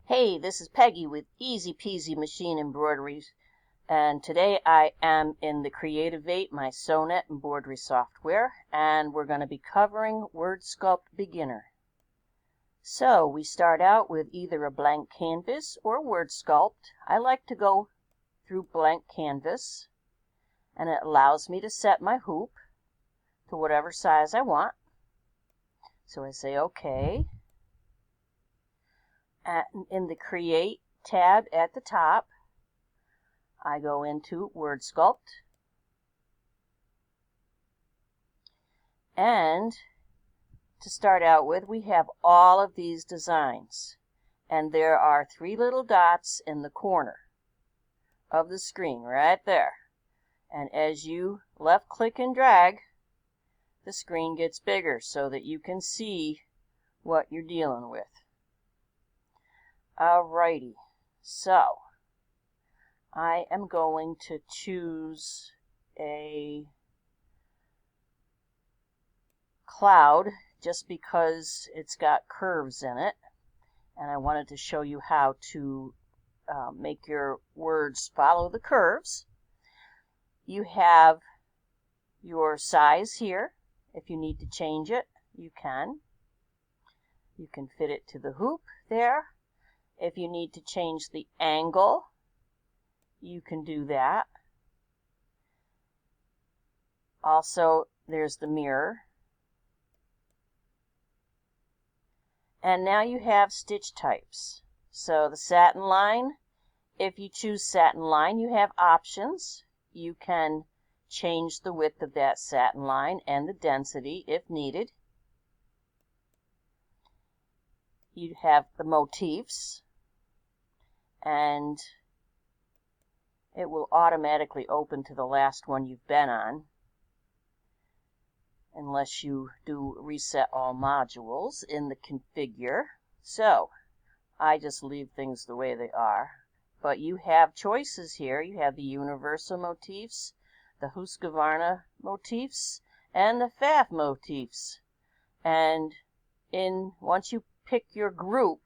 Hey, this is Peggy with Easy Peasy Machine Embroideries, and today I am in the Creative 8 MySewNet embroidery software, and we're going to be covering WordSculpt Beginner. So we start out with either a blank canvas or WordSculpt. I like to go through blank canvas, and it allows me to set my hoop to whatever size I want. So I say OK. In the Create tab at the top, I go into WordSculpt, and to start out with, we have all of these designs, and there are 3 little dots in the corner of the screen right there, and as you left click and drag, the screen gets bigger so that you can see what you're dealing with. Alrighty, so I am going to choose a cloud just because it's got curves in it, and I wanted to show you how to make your words follow the curves. You have your size here. If you need to change it, you can. You can fit it to the hoop there. If you need to change the angle, you can do that. Also, there's the mirror. And now you have stitch types. So the satin line, if you choose satin line, you have options. You can change the width of that satin line and the density if needed. You have the motifs, and it will automatically open to the last one you've been on, unless you do reset all modules in the configure. So I just leave things the way they are. But you have choices here. You have the universal motifs, the Husqvarna motifs, and the Pfaff motifs. And once you pick your group,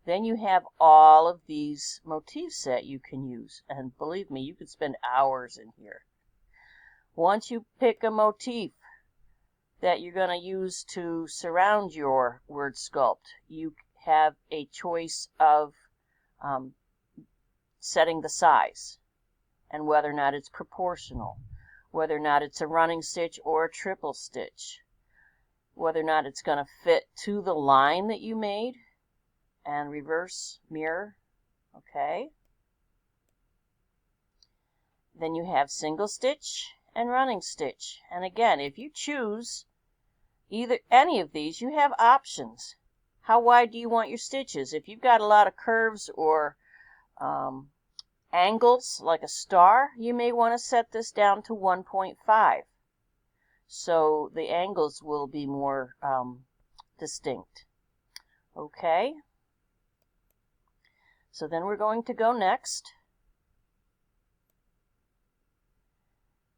then you have all of these motifs that you can use. And believe me, you could spend hours in here. Once you pick a motif that you're going to use to surround your WordSculpt, you have a choice of setting the size and whether or not it's proportional, whether or not it's a running stitch or a triple stitch, whether or not it's going to fit to the line that you made, and reverse mirror. Okay. Then you have single stitch and running stitch. And again, if you choose any of these, you have options. How wide do you want your stitches? If you've got a lot of curves or angles like a star, you may want to set this down to 1.5. So the angles will be more distinct. Okay. So then we're going to go next.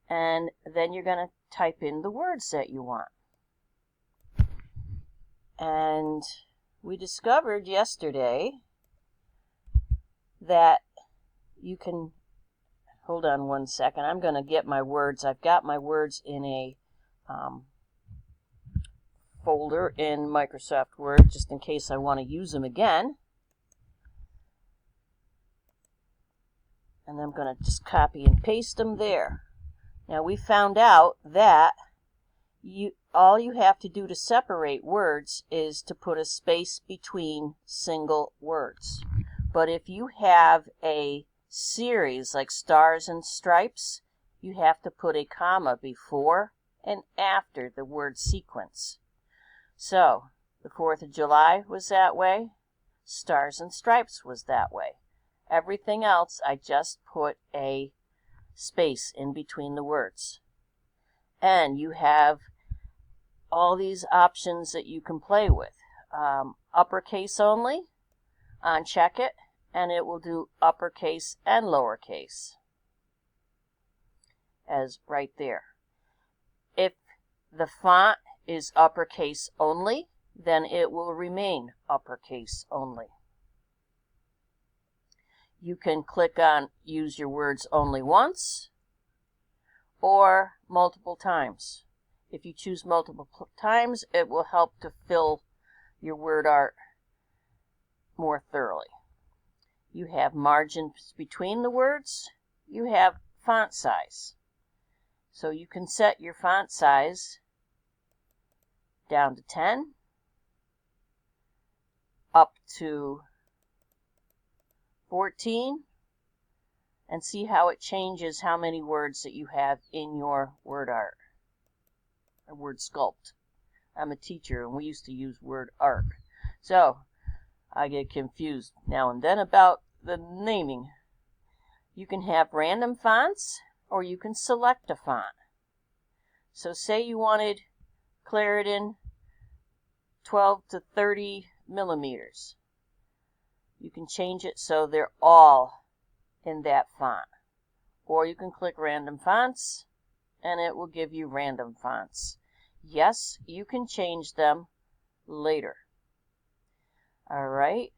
And then you're going to type in the words that you want. And we discovered yesterday that you can, hold on one second, I'm going to get my words. I've got my words in a folder in Microsoft Word just in case I want to use them again. And I'm going to just copy and paste them there. Now we found out that all you have to do to separate words is to put a space between single words. But if you have a series like stars and stripes, you have to put a comma before and after the word sequence. So the 4th of July was that way. Stars and stripes was that way. Everything else, I just put a space in between the words. And you have all these options that you can play with. Uppercase only, uncheck it, and it will do uppercase and lowercase, as right there. If the font is uppercase only, then it will remain uppercase only. You can click on use your words only once or multiple times. If you choose multiple times, it will help to fill your word art more thoroughly. You have margins between the words. You have font size. So you can set your font size down to 10, up to 14, and see how it changes how many words that you have in your word art, or WordSculpt. I'm a teacher and we used to use word art. So I get confused now and then about the naming. You can have random fonts or you can select a font. So say you wanted Clarendon 12 to 30 millimeters. You can change it so they're all in that font. Or you can click random fonts and it will give you random fonts. Yes, you can change them later. Alright,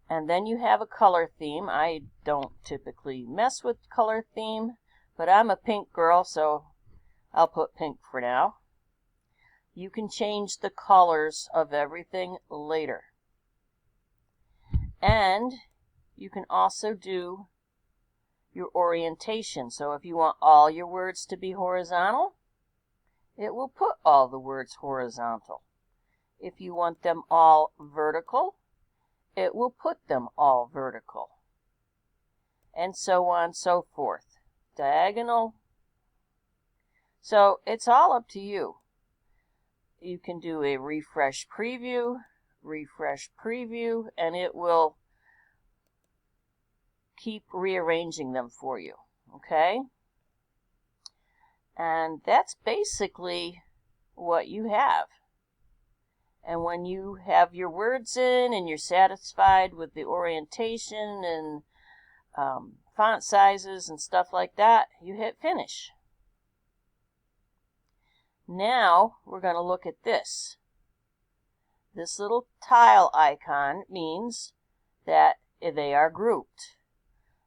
and then you have a color theme. I don't typically mess with color theme, but I'm a pink girl, so I'll put pink for now. You can change the colors of everything later. And you can also do your orientation. So if you want all your words to be horizontal, it will put all the words horizontal. If you want them all vertical, it will put them all vertical. And so on and so forth. Diagonal. So it's all up to you. You can do a refresh preview, and it will keep rearranging them for you. Okay? And that's basically what you have. And when you have your words in and you're satisfied with the orientation and font sizes and stuff like that, you hit finish. Now we're going to look at this. This little tile icon means that they are grouped.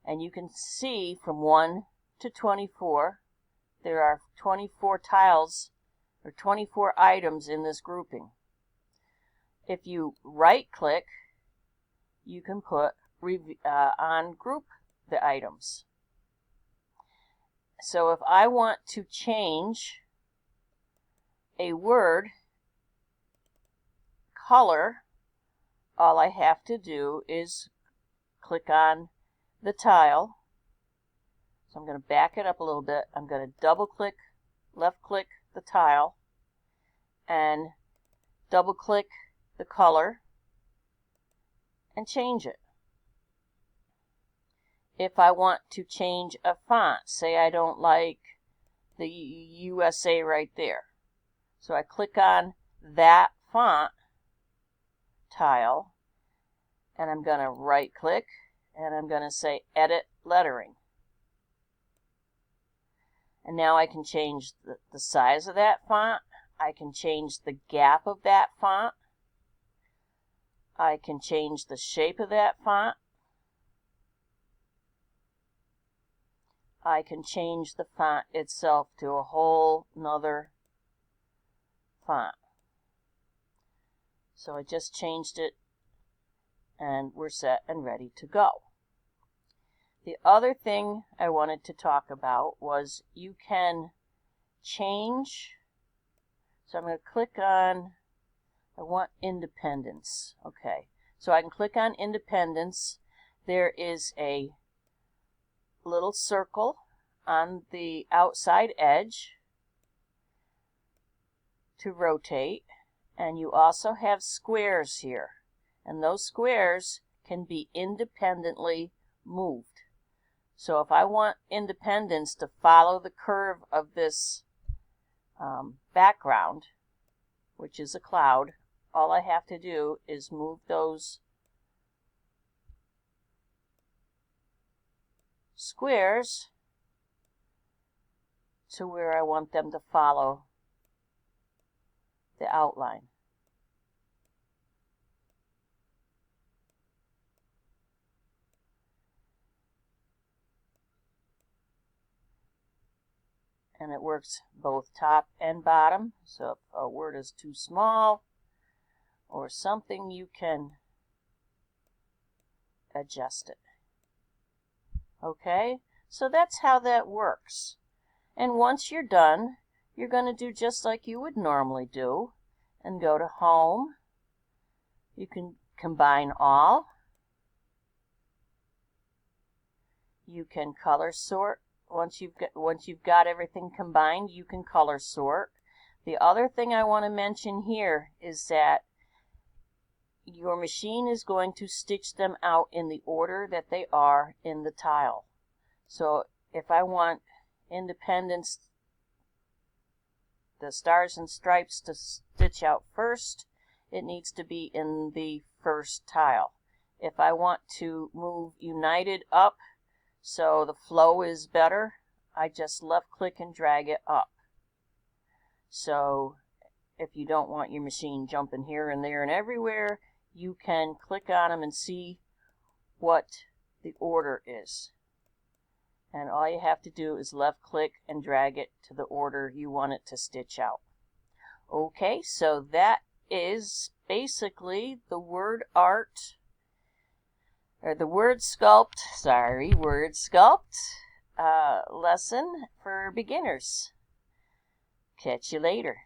And you can see from 1 to 24, there are 24 tiles or 24 items in this grouping. If you right click, you can put ungroup the items. So if I want to change a word color, all I have to do is click on the tile. So I'm going to back it up a little bit. I'm going to double click, left click the tile, and double click the color and change it. If I want to change a font, say I don't like the USA right there. So I click on that font tile and I'm going to right click and I'm going to say edit lettering. And now I can change the size of that font. I can change the gap of that font. I can change the shape of that font. I can change the font itself to a whole nother font. So I just changed it and we're set and ready to go. The other thing I wanted to talk about was you can change. So I'm going to click on, I want independence. Okay, so I can click on independence. There is a little circle on the outside edge to rotate, and you also have squares here, and those squares can be independently moved. So if I want independence to follow the curve of this background, which is a cloud, all I have to do is move those squares to where I want them to follow the outline. and it works both top and bottom. So if a word is too small or something, you can adjust it. Okay, so that's how that works. And once you're done, you're going to do just like you would normally do and go to Home. You can combine all. You can color sort. Once you've got everything combined, you can color sort. The other thing I want to mention here is that your machine is going to stitch them out in the order that they are in the tile. So if I want Independence, the stars and stripes, to stitch out first, it needs to be in the first tile. If I want to move United up so the flow is better, I just left click and drag it up. So if you don't want your machine jumping here and there and everywhere, you can click on them and see what the order is. And all you have to do is left click and drag it to the order you want it to stitch out. Okay, so that is basically the WordSculpt lesson for beginners. Catch you later.